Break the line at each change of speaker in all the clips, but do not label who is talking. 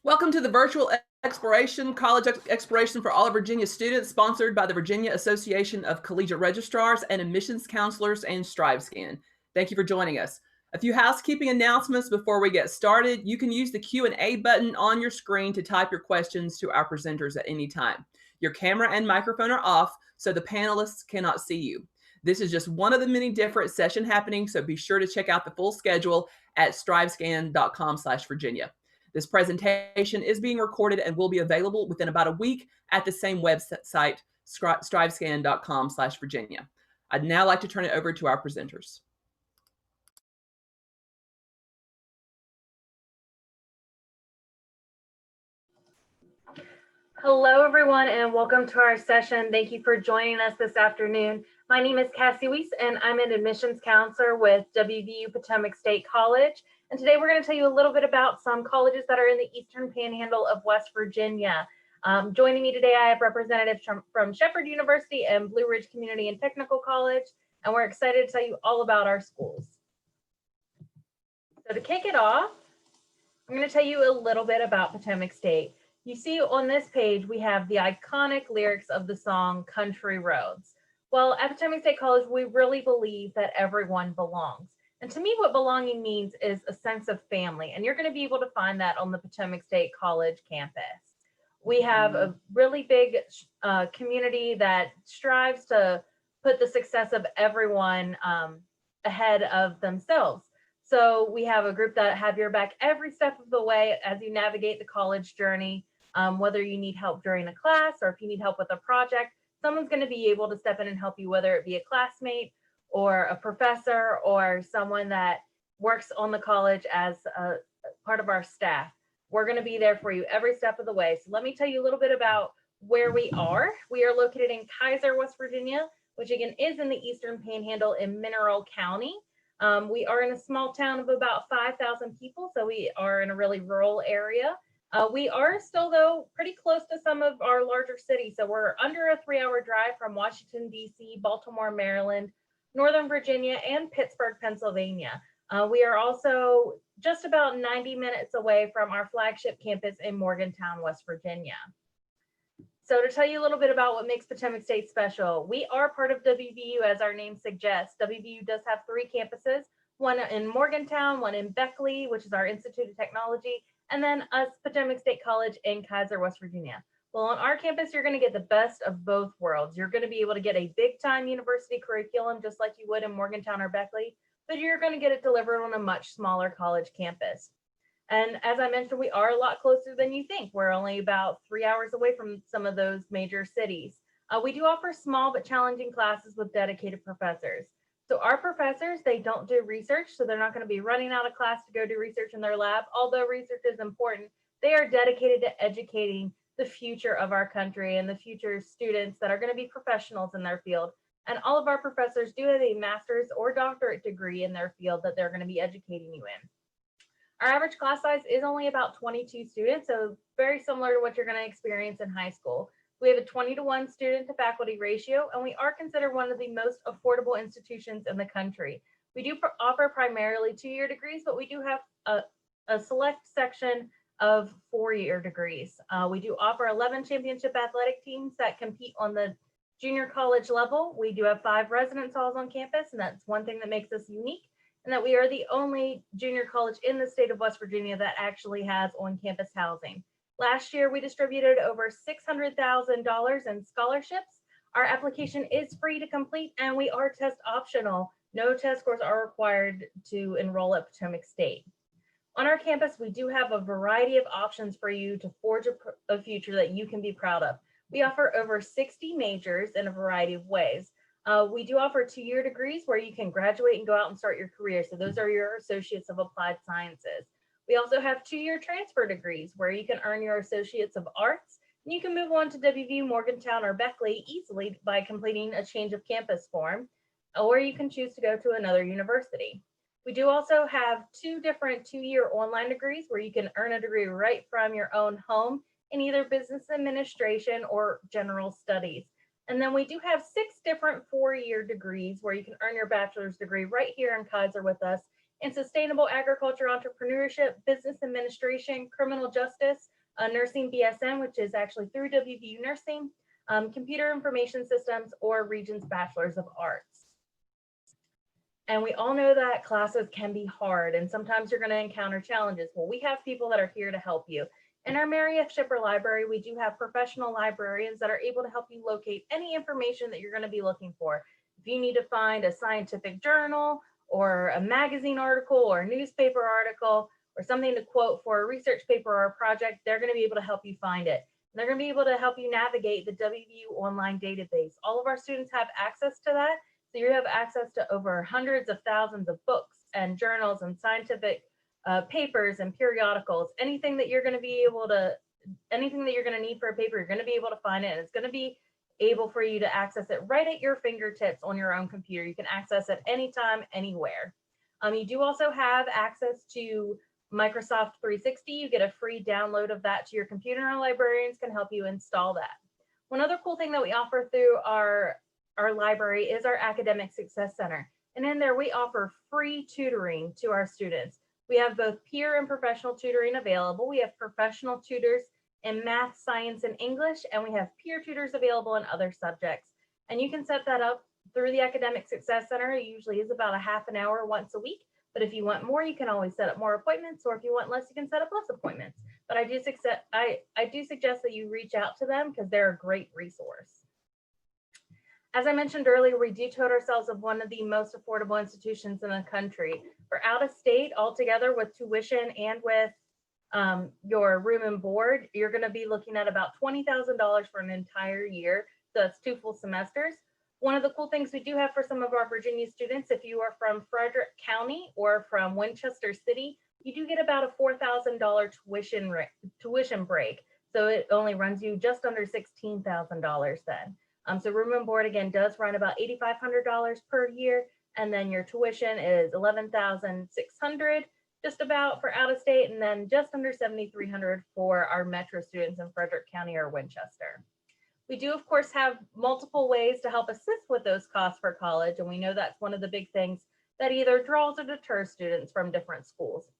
Welcome to the virtual college exploration for all of Virginia students, sponsored by the Virginia Association of Collegiate Registrars and Admissions Counselors and StriveScan. Thank you for joining us. A few housekeeping announcements before we get started. You can use the Q&A button on your screen to type your questions to our presenters at any time. Your camera and microphone are off, so the panelists cannot see you. This is just one of the many different sessions happening, so be sure to check out the full schedule at strivescan.com/Virginia. This presentation is being recorded and will be available within about a week at the same website, strivescan.com/Virginia. I'd now like to turn it over to our presenters.
Hello, everyone, and welcome to our session. Thank you for joining us this afternoon. My name is Cassie Weiss, and I'm an admissions counselor with WVU Potomac State College. And today we're going to tell you a little bit about some colleges that are in the Eastern Panhandle of West Virginia. Joining me today, I have representatives from Shepherd University and Blue Ridge Community and Technical College, and we're excited to tell you all about our schools. So to kick it off, I'm going to tell you a little bit about Potomac State. You see on this page, we have the iconic lyrics of the song Country Roads. Well, at Potomac State College, we really believe that everyone belongs. And to me, what belonging means is a sense of family. And you're going to be able to find that on the Potomac State College campus. We have a really big community that strives to put the success of everyone ahead of themselves. So we have a group that have your back every step of the way as you navigate the college journey. Whether you need help during a class or if you need help with a project, someone's going to be able to step in and help you, whether it be a classmate or a professor or someone that works on the college as a part of our staff. We're going to be there for you every step of the way. So let me tell you a little bit about where we are. We are located in Kaiser, West Virginia, which again is in the Eastern Panhandle in Mineral County. We are in a small town of about 5,000 people, so we are in a really rural area. We are still, though, pretty close to some of our larger cities. So we're under a 3-hour drive from Washington, D.C., Baltimore, Maryland, Northern Virginia, and Pittsburgh, Pennsylvania. We are also just about 90 minutes away from our flagship campus in Morgantown, West Virginia. So to tell you a little bit about what makes Potomac State special, we are part of WVU, as our name suggests. WVU does have 3 campuses, one in Morgantown, one in Beckley, which is our Institute of Technology, and then us, Potomac State College in Kaiser, West Virginia. Well, on our campus, you're going to get the best of both worlds. You're going to be able to get a big-time university curriculum, just like you would in Morgantown or Beckley, but you're going to get it delivered on a much smaller college campus. And as I mentioned, we are a lot closer than you think. We're only about 3 hours away from some of those major cities. We do offer small but challenging classes with dedicated professors. So our professors, they don't do research, so they're not going to be running out of class to go do research in their lab. Although research is important, they are dedicated to educating the future of our country and the future students that are going to be professionals in their field. And all of our professors do have a master's or doctorate degree in their field that they're going to be educating you in. Our average class size is only about 22 students, so very similar to what you're going to experience in high school. We have a 20-to-1 student to faculty ratio, and we are considered one of the most affordable institutions in the country. We do offer primarily 2-year degrees, but we do have a select section of 4-year degrees. We do offer 11 championship athletic teams that compete on the junior college level. We do have 5 residence halls on campus, and that's one thing that makes us unique, and that we are the only junior college in the state of West Virginia that actually has on-campus housing. Last year, we distributed over $600,000 in scholarships. Our application is free to complete, and we are test optional. No test scores are required to enroll at Potomac State. On our campus, we do have a variety of options for you to forge a future that you can be proud of. We offer over 60 majors in a variety of ways. We do offer 2-year degrees where you can graduate and go out and start your career. So those are your Associates of Applied Sciences. We also have 2-year transfer degrees where you can earn your Associates of Arts, and you can move on to WVU, Morgantown, or Beckley easily by completing a change of campus form, or you can choose to go to another university. We do also have 2 different 2-year online degrees where you can earn a degree right from your own home in either business administration or general studies. And then we do have 6 different 4-year degrees where you can earn your bachelor's degree right here in Kaiser with us in sustainable agriculture, entrepreneurship, business administration, criminal justice, nursing BSN, which is actually through WVU Nursing, computer information systems, or Regents Bachelors of Arts. And we all know that classes can be hard and sometimes you're going to encounter challenges. Well, we have people that are here to help you. In our Mary F. Shipper Library, we do have professional librarians that are able to help you locate any information that you're going to be looking for. If you need to find a scientific journal or a magazine article or a newspaper article or something to quote for a research paper or a project, they're going to be able to help you find it. And they're going to be able to help you navigate the WVU online database. All of our students have access to that. So you have access to over hundreds of thousands of books and journals and scientific papers and periodicals. Anything that you're going to be able to, anything that you're going to need for a paper, you're going to be able to find it. And it's going to be able for you to access it right at your fingertips on your own computer. You can access it anytime, anywhere. You do also have access to Microsoft 360. You get a free download of that to your computer, and our librarians can help you install that. One other cool thing that we offer through our library is our Academic Success Center. And in there, we offer free tutoring to our students. We have both peer and professional tutoring available. We have professional tutors in math, science, and English, and we have peer tutors available in other subjects. And you can set that up through the Academic Success Center. It usually is about a half an hour once a week. But if you want more, you can always set up more appointments, or if you want less, you can set up less appointments. But I do suggest that you reach out to them because they're a great resource. As I mentioned earlier, we do tote ourselves of one of the most affordable institutions in the country. For out of state, altogether with tuition and with your room and board, you're going to be looking at about $20,000 for an entire year. So that's 2 full semesters. One of the cool things we do have for some of our Virginia students, if you are from Frederick County or from Winchester City, you do get about a $4,000 tuition break. So it only runs you just under $16,000 then. So room and board again does run about $8,500 per year, and then your tuition is $11,600 just about for out of state, and then just under $7,300 for our metro students in Frederick County or Winchester. We do, of course, have multiple ways to help assist with those costs for college, and we know that's one of the big things that either draws or deters students from different schools.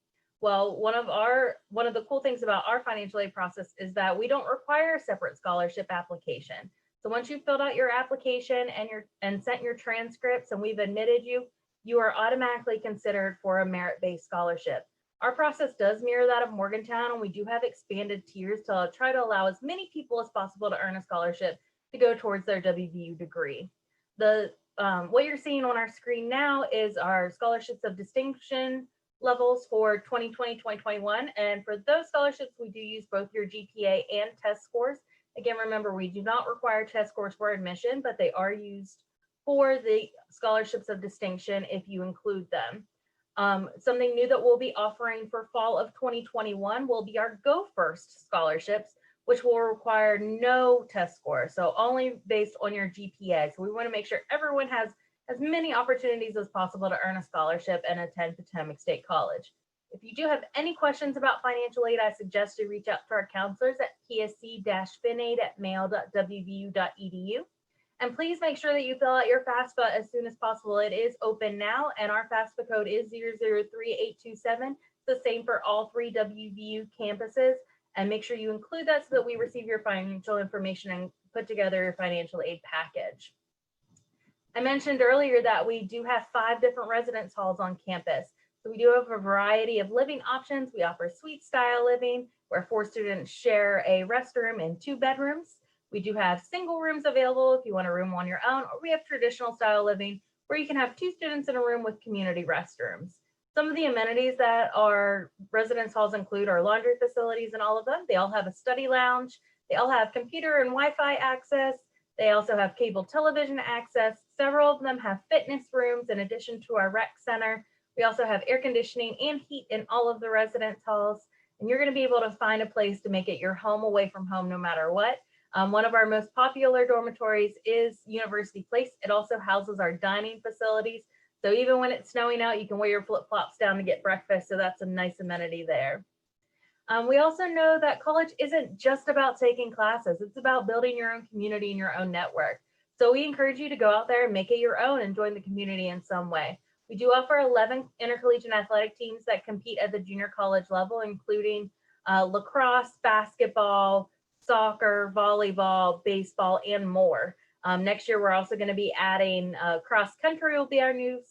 Well, one of the cool things about our financial aid process is that we don't require a separate scholarship application. So once you've filled out your application and sent your transcripts and we've admitted you, you are automatically considered for a merit-based scholarship. Our process does mirror that of Morgantown, and we do have expanded tiers to try to allow as many people as possible to earn a scholarship to go towards their WVU degree. What you're seeing on our screen now is our scholarships of distinction levels for 2020-2021. And for those scholarships, we do use both your GPA and test scores. Again, remember, we do not require test scores for admission, but they are used for the scholarships of distinction if you include them. Something new that we'll be offering for fall of 2021 will be our Go First scholarships, which will require no test score, so only based on your GPA. So we want to make sure everyone has as many opportunities as possible to earn a scholarship and attend Potomac State College. If you do have any questions about financial aid, I suggest you reach out to our counselors at psc-finaid@mail.wvu.edu. And please make sure that you fill out your FAFSA as soon as possible. It is open now, and our FAFSA code is 003827. It's the same for all 3 WVU campuses. And make sure you include that so that we receive your financial information and put together your financial aid package. I mentioned earlier that we do have 5 different residence halls on campus. So we do have a variety of living options. We offer suite style living where 4 students share a restroom and 2 bedrooms. We do have single rooms available if you want a room on your own, or we have traditional style living where you can have 2 students in a room with community restrooms. Some of the amenities that our residence halls include are laundry facilities and all of them. They all have a study lounge. They all have computer and Wi-Fi access. They also have cable television access. Several of them have fitness rooms in addition to our rec center. We also have air conditioning and heat in all of the residence halls, and you're going to be able to find a place to make it your home away from home no matter what. One of our most popular dormitories is University Place. It also houses our dining facilities. So even when it's snowing out, you can wear your flip-flops down to get breakfast. So that's a nice amenity there. We also know that college isn't just about taking classes. It's about building your own community and your own network. So we encourage you to go out there and make it your own and join the community in some way. We do offer 11 intercollegiate athletic teams that compete at the junior college level, including lacrosse, basketball, soccer, volleyball, baseball, and more. Next year, we're also going to be adding cross country will be our new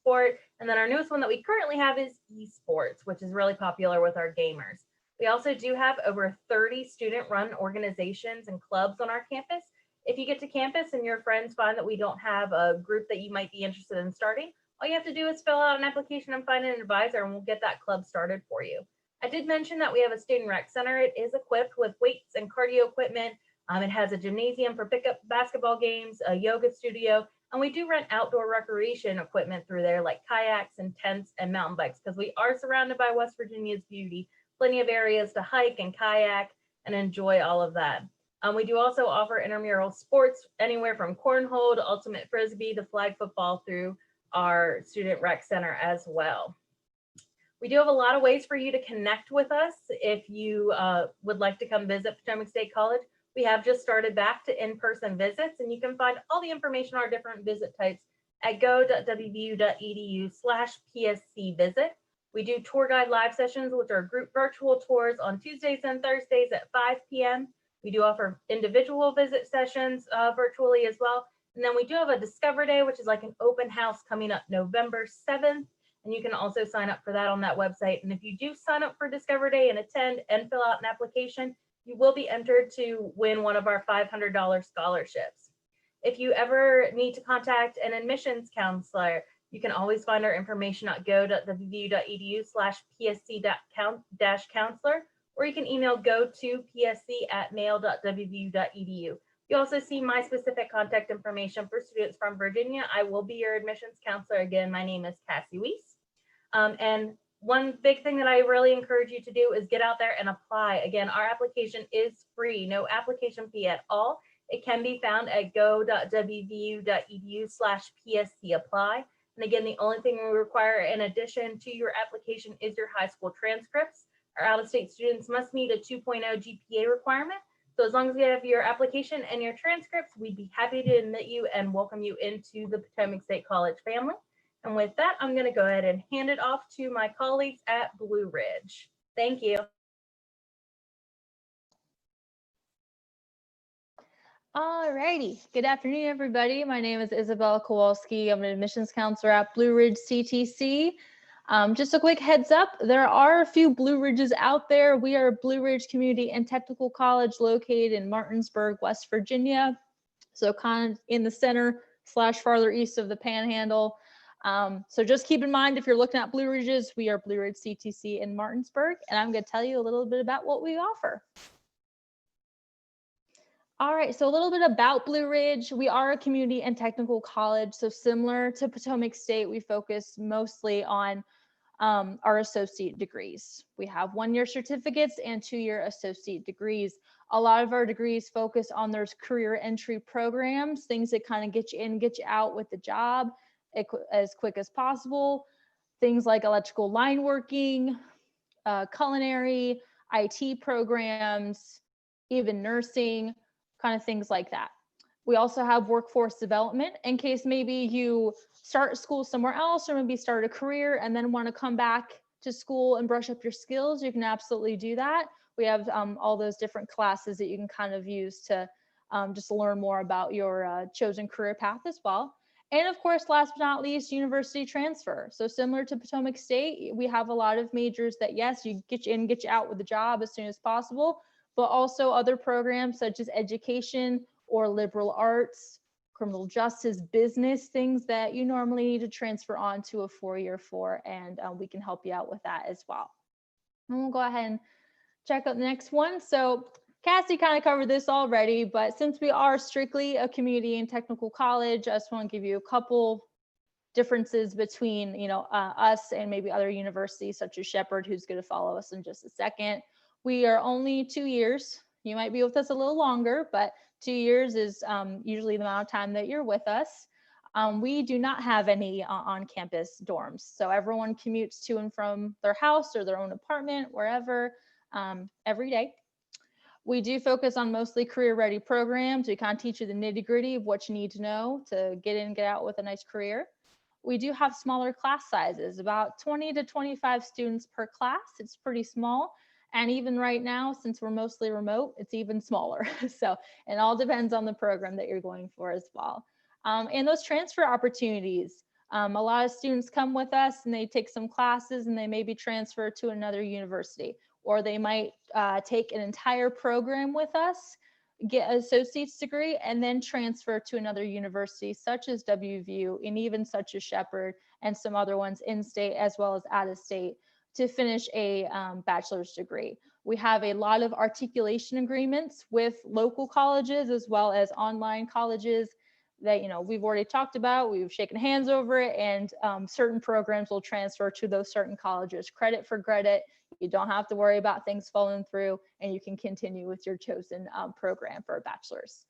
sport. And then our newest one that we currently have is Esports, which is really popular with our gamers. We also do have over 30 student-run organizations and clubs on our campus. If you get to campus and your friends find that we don't have a group that you might be interested in starting, all you have to do is fill out an application and find an advisor, and we'll get that club started for you. I did mention that we have a student rec center. It is equipped with weights and cardio equipment. It has a gymnasium for pickup basketball games, a yoga studio, and we do rent outdoor recreation equipment through there like kayaks and tents and mountain bikes, because we are surrounded by West Virginia's beauty. Plenty of areas to hike and kayak and enjoy all of that. We do also offer intramural sports, anywhere from cornhole to ultimate frisbee to flag football through our student rec center as well. We do have a lot of ways for you to connect with us if you would like to come visit Potomac State College. We have just started back to in-person visits, and you can find all the information on our different visit types at go.wvu.edu/PSC visit. We do tour guide live sessions, which are group virtual tours on Tuesdays and Thursdays at 5 p.m. We do offer individual visit sessions virtually as well. And then we do have a Discover Day, which is like an open house coming up November 7th. And you can also sign up for that on that website. And if you do sign up for Discover Day and attend and fill out an application, you will be entered to win one of our $500 scholarships. If you ever need to contact an admissions counselor, you can always find our information at go.wvu.edu/psc-counselor, or you can email go-to-psc@mail.wvu.edu. You also see my specific contact information for students from Virginia. I will be your admissions counselor. Again, my name is Cassie Weiss. And one big thing that I really encourage you to do is get out there and apply. Again, our application is free, no application fee at all. It can be found at go.wvu.edu/psc-apply. And again, the only thing we require in addition to your application is your high school transcripts. Our out-of-state students must meet a 2.0 GPA requirement. So as long as you have your application and your transcripts, we'd be happy to admit you and welcome you into the Potomac State College family. And with that, I'm going to go ahead and hand it off to my colleagues at Blue Ridge. Thank you.
All righty. Good afternoon, everybody. My name is Isabella Kowalski. I'm an admissions counselor at Blue Ridge CTC. Just a quick heads up, there are a few Blue Ridges out there. We are Blue Ridge Community and Technical College located in Martinsburg, West Virginia. So kind of in the center / farther east of the Panhandle. So just keep in mind, if you're looking at Blue Ridges, we are Blue Ridge CTC in Martinsburg, and I'm going to tell you a little bit about what we offer. All right, so a little bit about Blue Ridge. We are a community and technical college. So similar to Potomac State, we focus mostly on our associate degrees. We have 1-year certificates and 2-year associate degrees. A lot of our degrees focus on those career entry programs, things that kind of get you in, get you out with the job as quick as possible. Things like electrical line working, culinary, IT programs, even nursing, kind of things like that. We also have workforce development in case maybe you start school somewhere else or maybe start a career and then want to come back to school and brush up your skills. You can absolutely do that. We have all those different classes that you can kind of use to just learn more about your chosen career path as well. And of course, last but not least, university transfer. So similar to Potomac State, we have a lot of majors that, yes, you get you in, get you out with a job as soon as possible, but also other programs such as education or liberal arts, criminal justice, business, things that you normally need to transfer on to a 4-year for, and we can help you out with that as well. And we'll go ahead and check out the next one. So Cassie kind of covered this already, but since we are strictly a community and technical college, I just want to give you a couple differences between, us and maybe other universities such as Shepherd, who's going to follow us in just a second. We are only 2 years. You might be with us a little longer, but 2 years is usually the amount of time that you're with us. We do not have any on-campus dorms. So everyone commutes to and from their house or their own apartment, wherever, every day. We do focus on mostly career-ready programs. We kind of teach you the nitty-gritty of what you need to know to get in, get out with a nice career. we do have smaller class sizes, about 20 to 25 students per class. It's pretty small. And even right now, since we're mostly remote, it's even smaller. So it all depends on the program that you're going for as well. And those transfer opportunities. A lot of students come with us and they take some classes and they maybe transfer to another university, or they might take an entire program with us, get an associate's degree, and then transfer to another university such as WVU and even such as Shepherd and some other ones in state as well as out of state to finish a bachelor's degree. We have a lot of articulation agreements with local colleges as well as online colleges that, you know, we've already talked about, we've shaken hands over it, and certain programs will transfer to those certain colleges, credit for credit. You don't have to worry about things falling through, and you can continue with your chosen program for a bachelor's.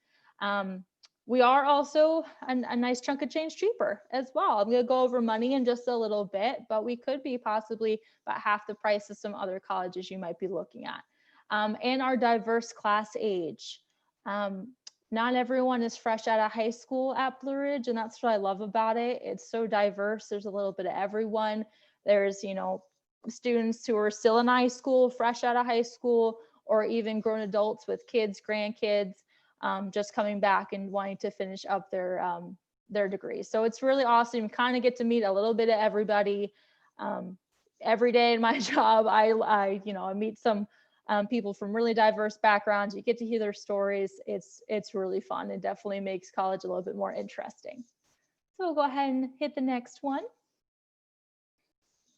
We are also a nice chunk of change cheaper as well. I'm going to go over money in just a little bit, but we could be possibly about half the price of some other colleges you might be looking at. And our diverse class age. Not everyone is fresh out of high school at Blue Ridge, and that's what I love about it. It's so diverse. There's a little bit of everyone. There's, you know, students who are still in high school, fresh out of high school, or even grown adults with kids, grandkids, just coming back and wanting to finish up their degrees. So it's really awesome. You kind of get to meet a little bit of everybody. Every day in my job, I meet some people from really diverse backgrounds. You get to hear their stories. It's really fun. It definitely makes college a little bit more interesting. So we'll go ahead and hit the next one.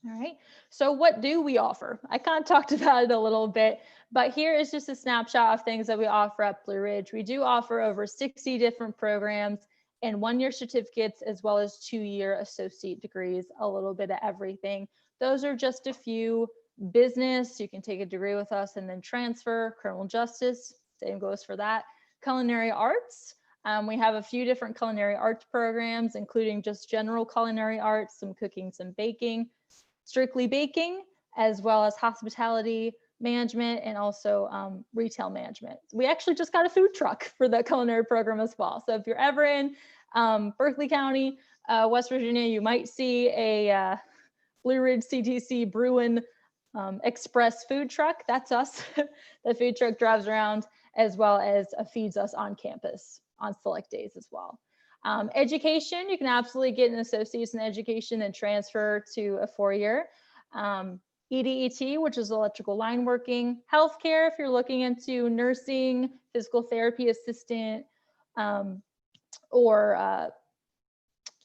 All right, so what do we offer? I kind of talked about it a little bit, but here is just a snapshot of things that we offer at Blue Ridge. We do offer over 60 different programs and one-year certificates, as well as 2-year associate degrees, a little bit of everything. Those are just a few. Business, you can take a degree with us and then transfer. Criminal justice, same goes for that. Culinary arts, we have a few different culinary arts programs, including just general culinary arts, some cooking, some baking, strictly baking, as well as hospitality management and also retail management. We actually just got a food truck for the culinary program as well. So if you're ever in Berkeley County, West Virginia, you might see a Blue Ridge Ctc Bruin express food truck. That's us. The food truck drives around as well as feeds us on campus on select days as well. Education, you can absolutely get an associate's in education and transfer to a 4-year. EDET, which is electrical line working. Healthcare, if you're looking into nursing, physical therapy assistant, or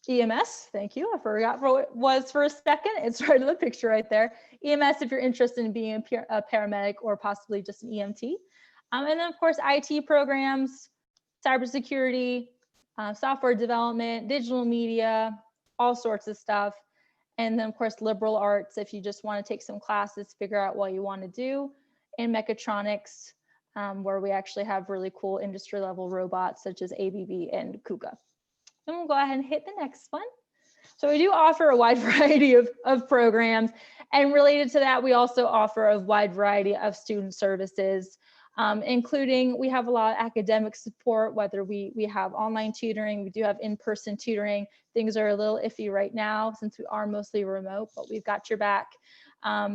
EMS, thank you. I forgot what it was for a second. It's right in the picture right there. EMS, if you're interested in being a paramedic or possibly just an EMT. And then of course, IT programs, cybersecurity, software development, digital media, all sorts of stuff. And then of course, liberal arts, if you just want to take some classes, figure out what you want to do. And mechatronics, where we actually have really cool industry level robots such as ABB and KUKA. And we'll go ahead and hit the next one. So we do offer a wide variety of programs, and related to that, we also offer a wide variety of student services, including we have a lot of academic support, whether we have online tutoring, we do have in-person tutoring. Things are a little iffy right now since we are mostly remote, but we've got your back.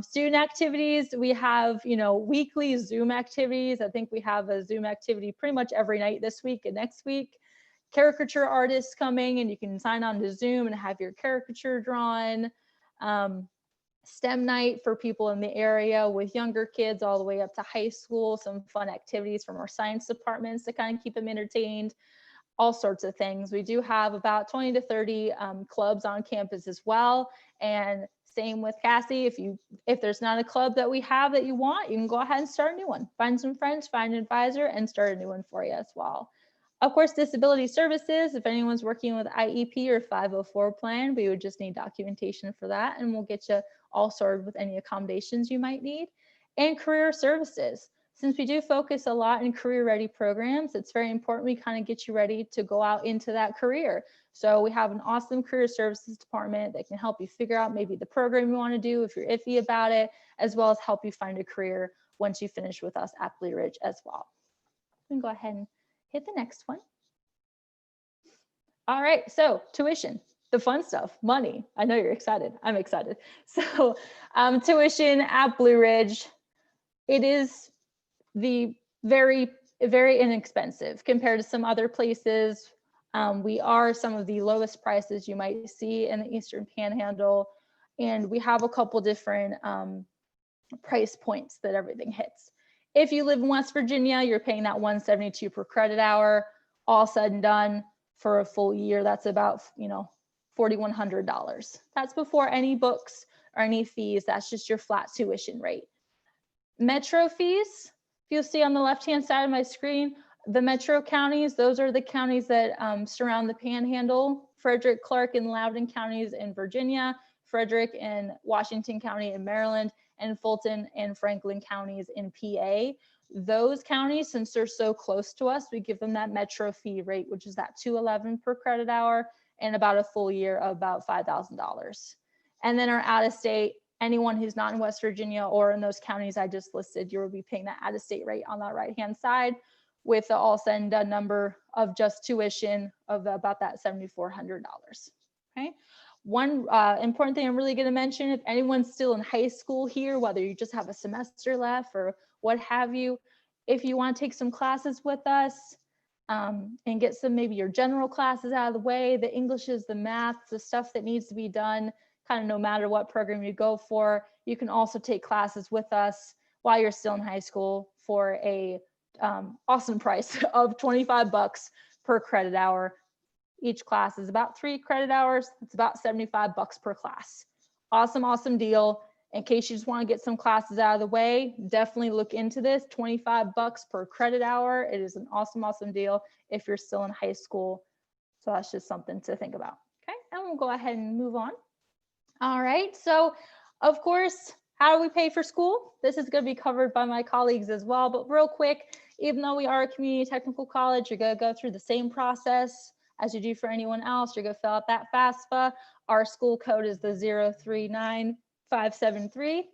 Student activities, we have, weekly Zoom activities. I think we have a Zoom activity pretty much every night this week and next week. Caricature artists coming, and you can sign on to Zoom and have your caricature drawn. STEM night for people in the area with younger kids all the way up to high school. Some fun activities from our science departments to kind of keep them entertained. All sorts of things. We do have about 20 to 30 clubs on campus as well. And same with Cassie. If there's not a club that we have that you want, you can go ahead and start a new one. Find some friends, find an advisor, and start a new one for you as well. Of course, disability services, if anyone's working with IEP or 504 plan, we would just need documentation for that, and we'll get you all sorted with any accommodations you might need. And career services. Since we do focus a lot in career ready programs, it's very important we kind of get you ready to go out into that career. So we have an awesome career services department that can help you figure out maybe the program you want to do if you're iffy about it, as well as help you find a career once you finish with us at Blue Ridge as well. We can go ahead and hit the next one. All right, so tuition. the fun stuff, money. I know you're excited. I'm excited. So tuition at Blue Ridge, it is the very inexpensive compared to some other places. We are some of the lowest prices you might see in the Eastern Panhandle. And we have a couple different price points that everything hits. If you live in West Virginia, you're paying that $172 per credit hour. All said and done for a full year, that's about, $4,100. That's before any books or any fees. That's just your flat tuition rate. Metro fees, if you'll see on the left-hand side of my screen, the metro counties, those are the counties that surround the Panhandle, Frederick, Clark, and Loudoun counties in Virginia, Frederick and Washington County in Maryland, and Fulton and Franklin counties in PA. Those counties, since they're so close to us, we give them that metro fee rate, which is that $211 per credit hour and about a full year of about $5,000. And then our out-of-state, anyone who's not in West Virginia or in those counties I just listed, you will be paying that out-of-state rate on that right-hand side with the all said and done number of just tuition of about that $7,400. Okay. One important thing I'm really going to mention, if anyone's still in high school here, whether you just have a semester left or what have you, if you want to take some classes with us and get some maybe your general classes out of the way, the Englishes, the math, the stuff that needs to be done, kind of no matter what program you go for, you can also take classes with us while you're still in high school for a awesome price of $25 per credit hour. Each class is about 3 credit hours. It's about $75 per class. Awesome deal. In case you just want to get some classes out of the way, definitely look into this. $25 per credit hour. It is an awesome deal if you're still in high school. So that's just something to think about. Okay, and we'll go ahead and move on. All right, so of course, how do we pay for school? This is going to be covered by my colleagues as well, but real quick, even though we are a community technical college, you're going to go through the same process as you do for anyone else. You're going to fill out that FAFSA. Our school code is the 039573.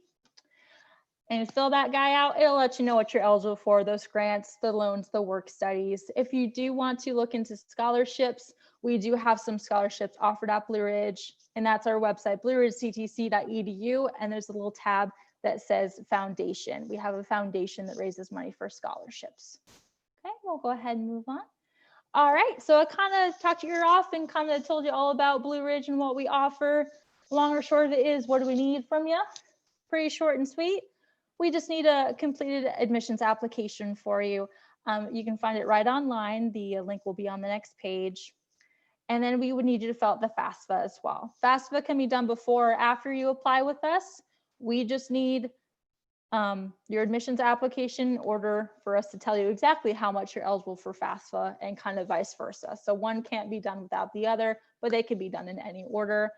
And fill that guy out. It'll let you know what you're eligible for, those grants, the loans, the work studies. If you do want to look into scholarships, we do have some scholarships offered at Blue Ridge, and that's our website, blueridgectc.edu, and there's a little tab that says foundation. We have a foundation that raises money for scholarships. Okay, we'll go ahead and move on. All right, so I kind of talked your ear off and kind of told you all about Blue Ridge and what we offer. Long or short of it is, what do we need from you? Pretty short and sweet. We just need a completed admissions application for you. You can find it right online. The link will be on the next page. And then we would need you to fill out the FAFSA as well. FAFSA can be done before or after you apply with us. We just need your admissions application in order for us to tell you exactly how much you're eligible for FAFSA and kind of vice versa. So one can't be done without the other, but they can be done in any order.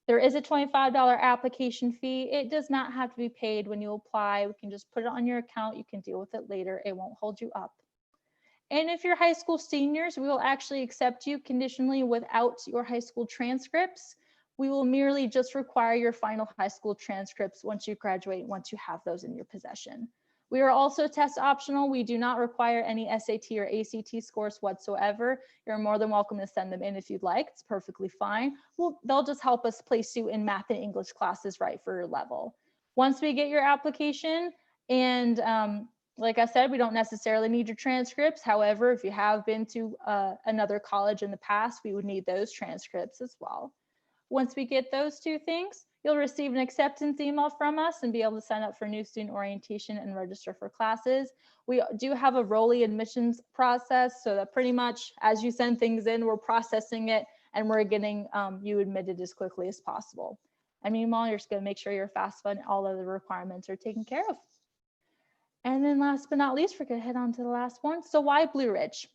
There is a $25 application fee. It does not have to be paid when you apply. We can just put it on your account. You can deal with it later. It won't hold you up. And if you're high school seniors, we will actually accept you conditionally without your high school transcripts. We will merely just require your final high school transcripts once you graduate, once you have those in your possession. We are also test optional. We do not require any SAT or ACT scores whatsoever. You're more than welcome to send them in if you'd like. It's perfectly fine. They'll just help us place you in math and English classes right for your level. Once we get your application, and like I said, we don't necessarily need your transcripts. However, if you have been to another college in the past, we would need those transcripts as well. Once we get those two things, you'll receive an acceptance email from us and be able to sign up for new student orientation and register for classes. We do have a rolling admissions process, so that pretty much as you send things in, we're processing it and we're getting you admitted as quickly as possible. And meanwhile, you're just going to make sure your FAFSA and all of the requirements are taken care of. And then last but not least, we're going to head on to the last one. So why Blue Ridge?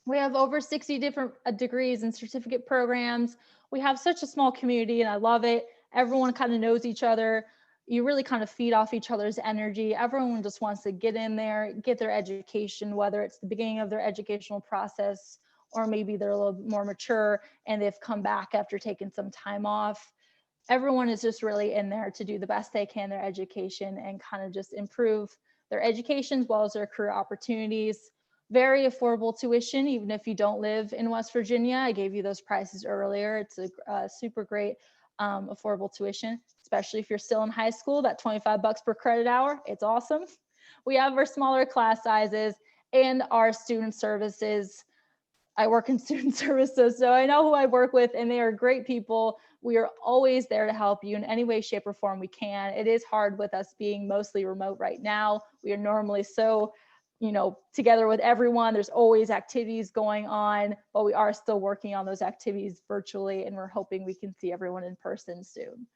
We have over 60 different degrees and certificate programs. We have such a small community and I love it. Everyone kind of knows each other. You really kind of feed off each other's energy. Everyone just wants to get in there, get their education, whether it's the beginning of their educational process or maybe they're a little bit more mature and they've come back after taking some time off. Everyone is just really in there to do the best they can in their education and kind of just improve their education as well as their career opportunities. very affordable tuition, even if you don't live in West Virginia. I gave you those prices earlier. It's a super great affordable tuition, especially if you're still in high school. That 25 bucks per credit hour, it's awesome. We have our smaller class sizes and our student services. I work in student services, so I know who I work with, and they are great people. We are always there to help you in any way, shape, or form we can. It is hard with us being mostly remote right now. We are normally so, together with everyone. There's always activities going on, but we are still working on those activities virtually, and we're hoping we can see everyone in person soon.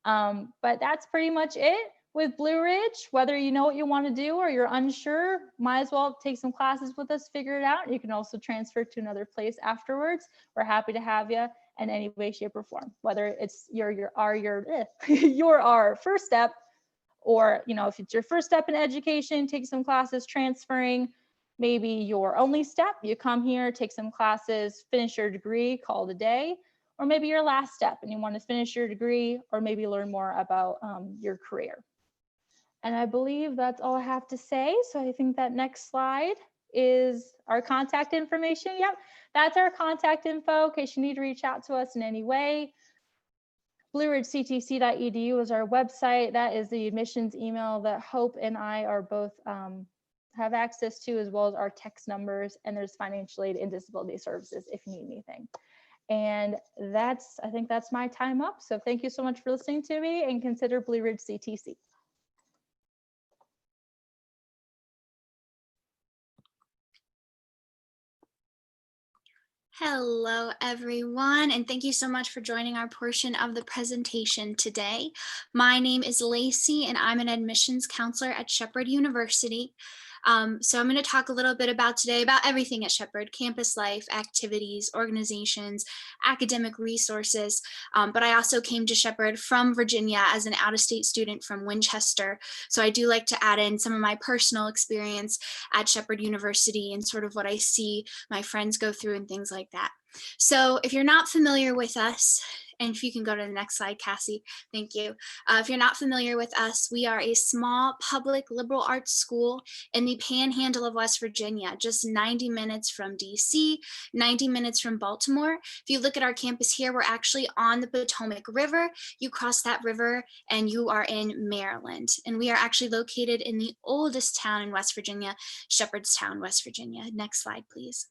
But that's pretty much it with Blue Ridge. Whether you know what you want to do or you're unsure, might as well take some classes with us, figure it out. You can also transfer to another place afterwards. We're happy to have you in any way, shape, or form, whether it's your our first step, or if it's your first step in education, take some classes transferring. Maybe your only step, you come here, take some classes, finish your degree, call it a day. Or maybe your last step and you want to finish your degree, or maybe learn more about your career. And I believe that's all I have to say. So I think that next slide is our contact information. Yep, that's our contact info in case you need to reach out to us in any way. blueridgectc.edu is our website. That is the admissions email that Hope and I are both have access to, as well as our text numbers. And there's financial aid and disability services if you need anything. And I think that's my time up. So thank you so much for listening to me, and consider Blue Ridge CTC.
Hello, everyone, and thank you so much for joining our portion of the presentation today. My name is Lacey, and I'm an admissions counselor at Shepherd University. So I'm going to talk a little bit about everything at Shepherd: campus life, activities, organizations, academic resources. But I also came to Shepherd from Virginia as an out-of-state student from Winchester. So I do like to add in some of my personal experience at Shepherd University and sort of what I see my friends go through and things like that. So if you're not familiar with us, and if you can go to the next slide, Cassie, thank you. If you're not familiar with us, we are a small public liberal arts school in the Panhandle of West Virginia, just 90 minutes from DC, 90 minutes from Baltimore. If you look at our campus here, we're actually on the Potomac River. You cross that river and you are in Maryland. And we are actually located in the oldest town in West Virginia, Shepherdstown, West Virginia. Next slide, please.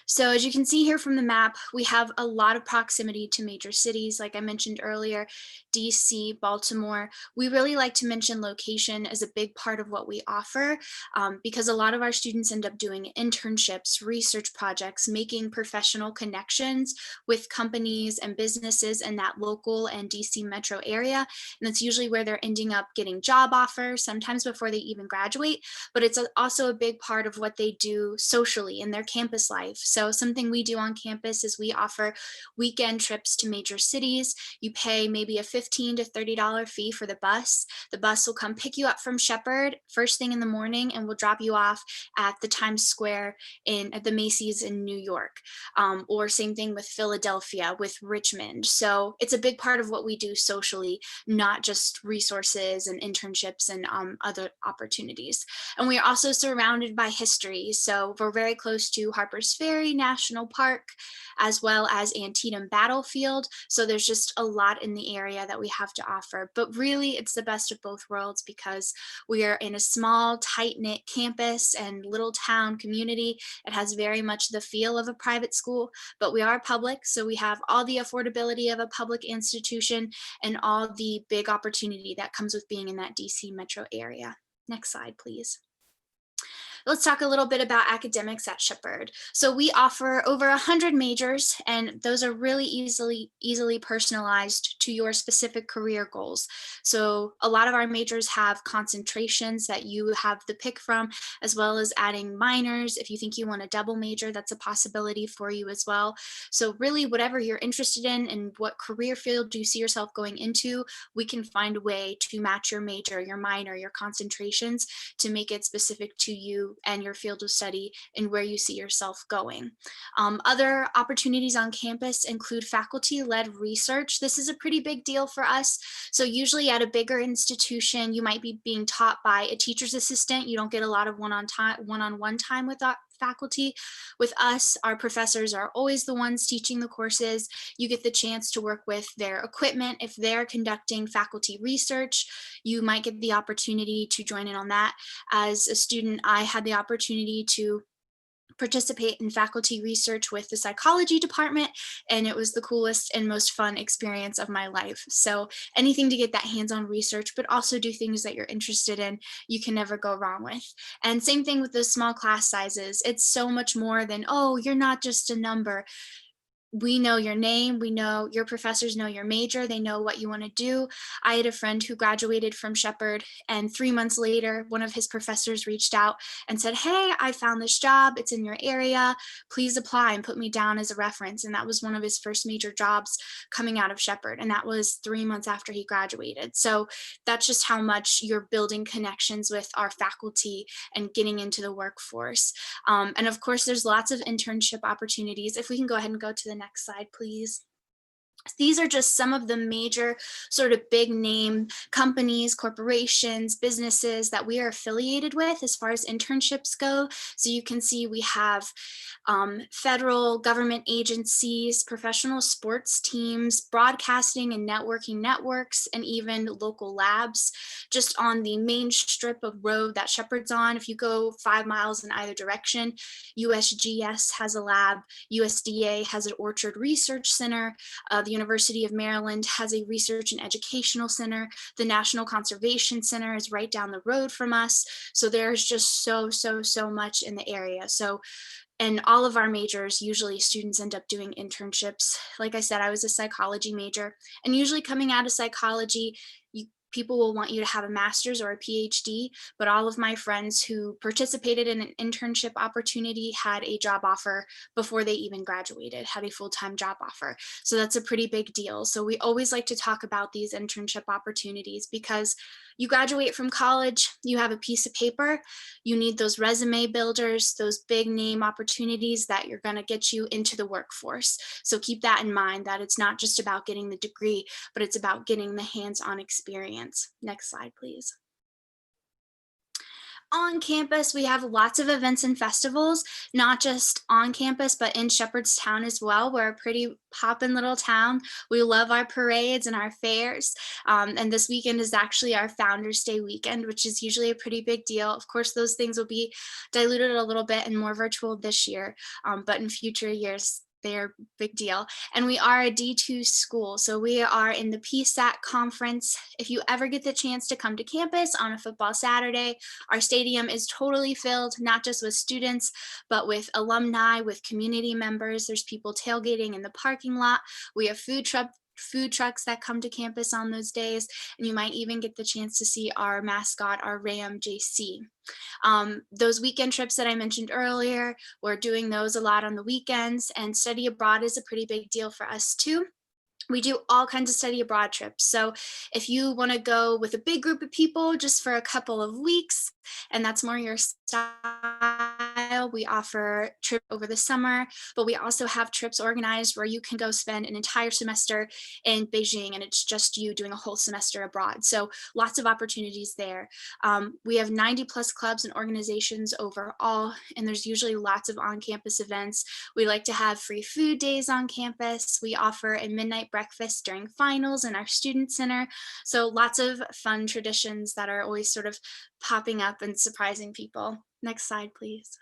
So as you can see here from the map, we have a lot of proximity to major cities. Like I mentioned earlier, DC, Baltimore. We really like to mention location as a big part of what we offer, because a lot of our students end up doing internships, research projects, making professional connections with companies and businesses in that local and DC metro area. And that's usually where they're ending up getting job offers, sometimes before they even graduate. But it's also a big part of what they do socially in their campus life. So something we do on campus is we offer weekend trips to major cities. You pay maybe a $15 to $30 fee for the bus. The bus will come pick you up from Shepherd first thing in the morning and will drop you off at the Times Square at the Macy's in New York. Or same thing with Philadelphia, with Richmond. So it's a big part of what we do socially, not just resources and internships and other opportunities. And we are also surrounded by history. So we're very close to Harper's Ferry National Park, as well as Antietam Battlefield. So there's just a lot in the area that we have to offer. But really, it's the best of both worlds, because we are in a small, tight-knit campus and little town community. It has very much the feel of a private school, but we are public. So we have all the affordability of a public institution and all the big opportunity that comes with being in that DC metro area. Next slide, please. Let's talk a little bit about academics at Shepherd. So we offer over 100 majors, and those are really easily personalized to your specific career goals. So a lot of our majors have concentrations that you have the pick from, as well as adding minors. If you think you want a double major, that's a possibility for you as well. So really, whatever you're interested in and what career field do you see yourself going into, we can find a way to match your major, your minor, your concentrations to make it specific to you you and your field of study and where you see yourself going. Other opportunities on campus include faculty-led research. This is a pretty big deal for us. So usually at a bigger institution, you might be being taught by a teacher's assistant. You don't get a lot of one-on-one time with faculty. With us, our professors are always the ones teaching the courses. You get the chance to work with their equipment. If they're conducting faculty research, you might get the opportunity to join in on that. As a student, I had the opportunity to participate in faculty research with the psychology department, and it was the coolest and most fun experience of my life. So anything to get that hands-on research, but also do things that you're interested in, you can never go wrong with. And same thing with those small class sizes. It's so much more than, oh, you're not just a number. We know your name, we know your professors know your major, they know what you want to do. I had a friend who graduated from Shepherd, and 3 months later, one of his professors reached out and said, hey, I found this job, it's in your area, please apply, and put me down as a reference. And that was one of his first major jobs coming out of Shepherd, and that was 3 months after he graduated. So that's just how much you're building connections with our faculty and getting into the workforce. And of course, there's lots of internship opportunities. If we can go ahead and go to the next slide, please. These are just some of the major sort of big name companies, corporations, businesses that we are affiliated with as far as internships go. So you can see we have federal government agencies, professional sports teams, broadcasting and networking networks, and even local labs. Just on the main strip of road that Shepherd's on, if you go 5 miles in either direction, USGS has a lab, USDA has an Orchard Research Center, the University of Maryland has a research and educational center. The National Conservation Center is right down the road from us. So there's just so much in the area. So in all of our majors, usually students end up doing internships. Like I said, I was a psychology major, and usually coming out of psychology, people will want you to have a master's or a PhD, but all of my friends who participated in an internship opportunity had a job offer before they even graduated, had a full-time job offer. So that's a pretty big deal. So we always like to talk about these internship opportunities because you graduate from college, you have a piece of paper, you need those resume builders, those big name opportunities that you're going to get you into the workforce. So keep that in mind, that it's not just about getting the degree, but it's about getting the hands-on experience. Next slide, please. On campus, we have lots of events and festivals, not just on campus, but in Shepherdstown as well. We're a pretty poppin' little town. We love our parades and our fairs. And this weekend is actually our Founders Day weekend, which is usually a pretty big deal. Of course, those things will be diluted a little bit and more virtual this year, but in future years, they're a big deal. And we are a D2 school, so we are in the PSAC conference. If you ever get the chance to come to campus on a football Saturday, our stadium is totally filled, not just with students, but with alumni, with community members. There's people tailgating in the parking lot. We have food trucks that come to campus on those days, and you might even get the chance to see our mascot, our Ram JC. Those weekend trips that I mentioned earlier, we're doing those a lot on the weekends, and study abroad is a pretty big deal for us too. We do all kinds of study abroad trips. So if you want to go with a big group of people just for a couple of weeks, and that's more your style, we offer trip over the summer, but we also have trips organized where you can go spend an entire semester in Beijing, and it's just you doing a whole semester abroad. So lots of opportunities there. We have 90 plus clubs and organizations overall, and there's usually lots of on-campus events. We like to have free food days on campus. We offer a midnight breakfast during finals in our student center. So lots of fun traditions that are always sort of popping up and surprising people. Next slide, please.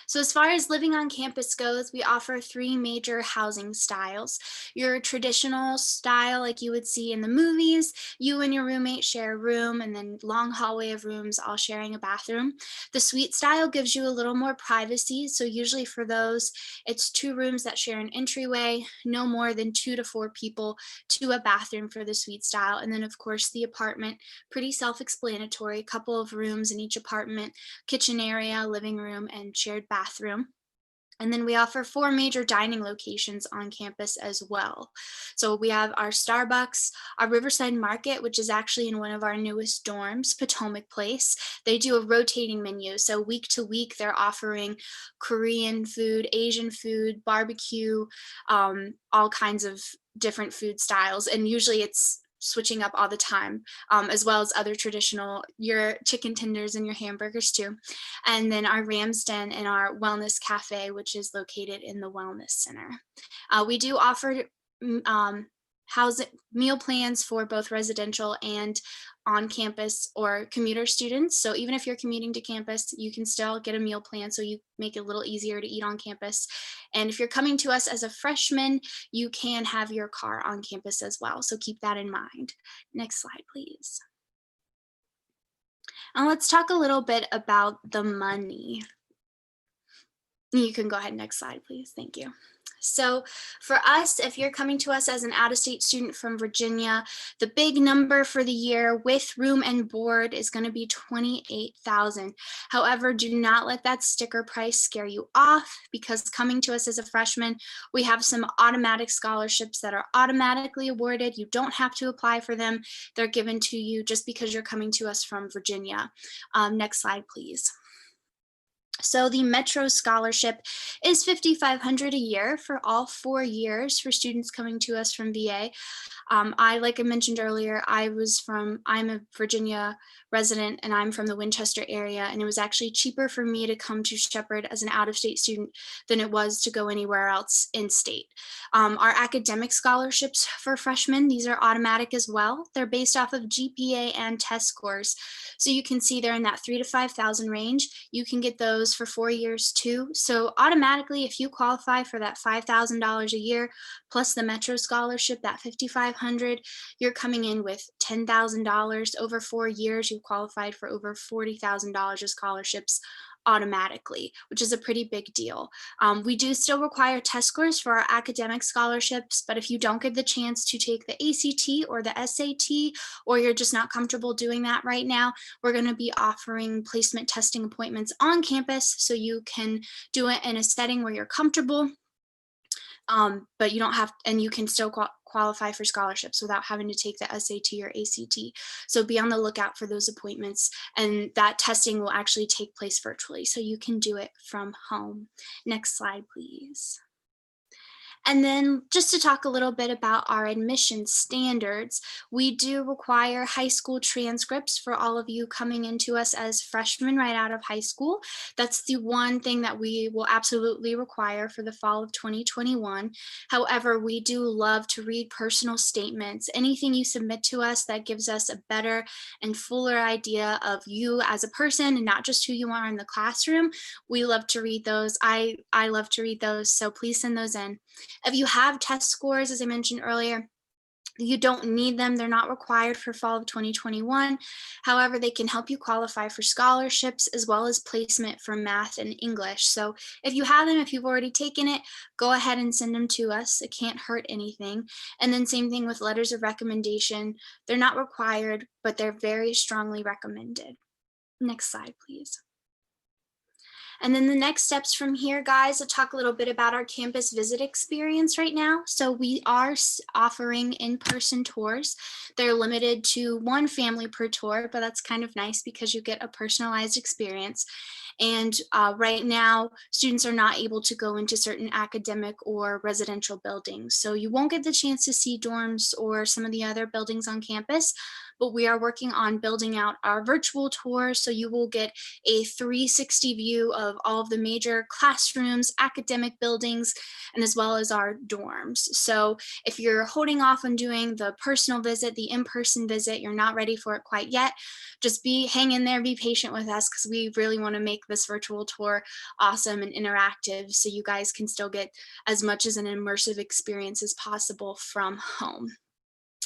So as far as living on campus goes, we offer 3 major housing styles. Your traditional style, like you would see in the movies, you and your roommate share a room, and then long hallway of rooms all sharing a bathroom. The suite style gives you a little more privacy. So usually for those, it's 2 rooms that share an entryway, no more than 2 to 4 people to a bathroom for the suite style. And then of course the apartment, pretty self-explanatory, a couple of rooms in each apartment, kitchen area, living room, and shared bathroom. And then we offer 4 major dining locations on campus as well. So we have our Starbucks, our Riverside Market, which is actually in one of our newest dorms, Potomac Place. They do a rotating menu. So week to week, they're offering Korean food, Asian food, barbecue, all kinds of different food styles. And usually it's switching up all the time, as well as other traditional, your chicken tenders and your hamburgers too. And then our Ramsden and our Wellness Cafe, which is located in the Wellness Center. We do offer housing meal plans for both residential and on-campus or commuter students. So even if you're commuting to campus, you can still get a meal plan, so you make it a little easier to eat on campus. And if you're coming to us as a freshman, you can have your car on campus as well. So keep that in mind. Next slide, please. And let's talk a little bit about the money. You can go ahead, next slide, please. Thank you. So for us, if you're coming to us as an out-of-state student from Virginia, the big number for the year with room and board is going to be $28,000. However, do not let that sticker price scare you off, because coming to us as a freshman, we have some automatic scholarships that are automatically awarded. You don't have to apply for them. They're given to you just because you're coming to us from Virginia. Next slide, please. So the Metro Scholarship is $5,500 a year for all 4 years for students coming to us from VA. Like I mentioned earlier, I'm a Virginia resident and I'm from the Winchester area, and it was actually cheaper for me to come to Shepherd as an out-of-state student than it was to go anywhere else in state. Our academic scholarships for freshmen, these are automatic as well. They're based off of GPA and test scores. So you can see they're in that 3,000 to 5,000 range. You can get those for 4 years too. So automatically, if you qualify for that $5,000 a year, plus the Metro Scholarship, that $5,500, you're coming in with $10,000 over 4 years. You qualified for over $40,000 of scholarships automatically, which is a pretty big deal. We do still require test scores for our academic scholarships, but if you don't get the chance to take the ACT or the SAT, or you're just not comfortable doing that right now, we're going to be offering placement testing appointments on campus, so you can do it in a setting where you're comfortable. But you don't have, and you can still qualify for scholarships without having to take the SAT or ACT. So be on the lookout for those appointments, and that testing will actually take place virtually, so you can do it from home. Next slide, please. And then just to talk a little bit about our admission standards, we do require high school transcripts for all of you coming into us as freshmen right out of high school. That's the one thing that we will absolutely require for the fall of 2021. However, we do love to read personal statements, anything you submit to us that gives us a better and fuller idea of you as a person and not just who you are in the classroom. We love to read those. I love to read those, so please send those in. If you have test scores, as I mentioned earlier, you don't need them. They're not required for fall of 2021. However, they can help you qualify for scholarships as well as placement for math and English. So if you have them, if you've already taken it, go ahead and send them to us. It can't hurt anything. And then same thing with letters of recommendation. They're not required, but they're very strongly recommended. Next slide, please. And then the next steps from here, guys, to talk a little bit about our campus visit experience right now. So we are offering in-person tours. They're limited to 1 family per tour, but that's kind of nice because you get a personalized experience. And right now, students are not able to go into certain academic or residential buildings. So you won't get the chance to see dorms or some of the other buildings on campus, but we are working on building out our virtual tour. So you will get a 360 view of all of the major classrooms, academic buildings, and as well as our dorms. So if you're holding off on doing the personal visit, the in-person visit, you're not ready for it quite yet, just hang in there, be patient with us, because we really want to make this virtual tour awesome and interactive, so you guys can still get as much as an immersive experience as possible from home.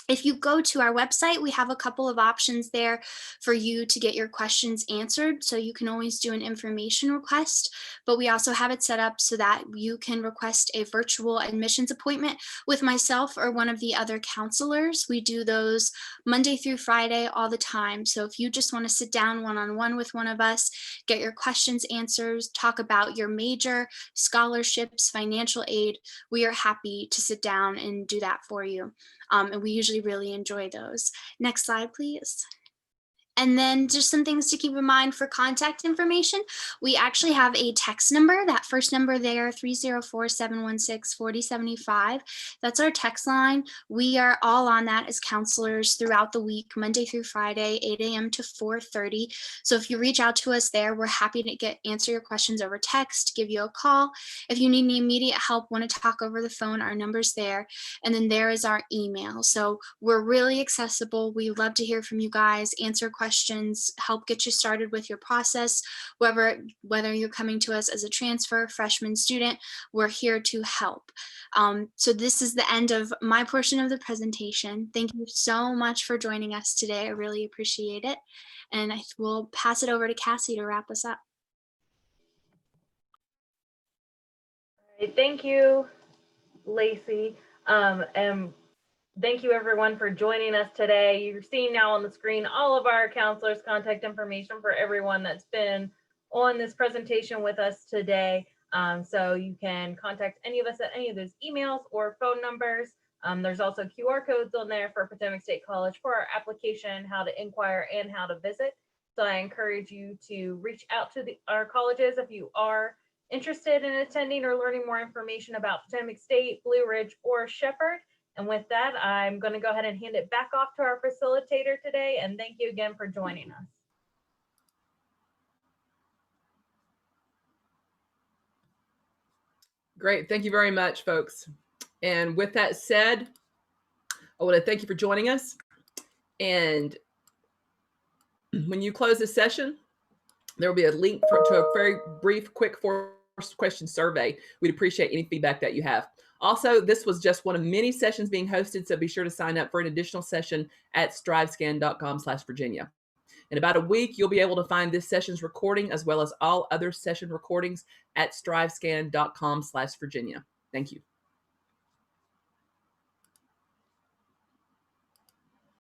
If you go to our website, we have a couple of options there for you to get your questions answered. So you can always do an information request, but we also have it set up so that you can request a virtual admissions appointment with myself or one of the other counselors. We do those Monday through Friday all the time. So if you just want to sit down one-on-one with one of us, get your questions answered, talk about your major, scholarships, financial aid, we are happy to sit down and do that for you. And we usually really enjoy those. Next slide, please. And then just some things to keep in mind for contact information. We actually have a text number. That first number there, 304-716-4075. That's our text line. We are all on that as counselors throughout the week, Monday through Friday, 8 a.m. to 4:30. So if you reach out to us there, we're happy to answer your questions over text, give you a call. If you need any immediate help, want to talk over the phone, our number's there. And then there is our email. So we're really accessible. We love to hear from you guys, answer questions, help get you started with your process. Whether you're coming to us as a transfer, freshman student, we're here to help. So this is the end of my portion of the presentation. Thank you so much for joining us today. I really appreciate it. And I will pass it over to Cassie to wrap us up.
All right, thank you, Lacey. And thank you everyone for joining us today. You're seeing now on the screen all of our counselors' contact information for everyone that's been on this presentation with us today. So you can contact any of us at any of those emails or phone numbers. There's also QR codes on there for Potomac State College for our application, how to inquire and how to visit. So I encourage you to reach out to our colleges if you are interested in attending or learning more information about Potomac State, Blue Ridge, or Shepherd. And with that, I'm going to go ahead and hand it back off to our facilitator today. And thank you again for joining us.
Great. Thank you very much, folks. And with that said, I want to thank you for joining us. And when you close this session, there will be a link to a very brief, quick question survey. We'd appreciate any feedback that you have. Also, this was just one of many sessions being hosted, so be sure to sign up for an additional session at strivescan.com/Virginia. In about a week, you'll be able to find this session's recording as well as all other session recordings at strivescan.com/Virginia. Thank you.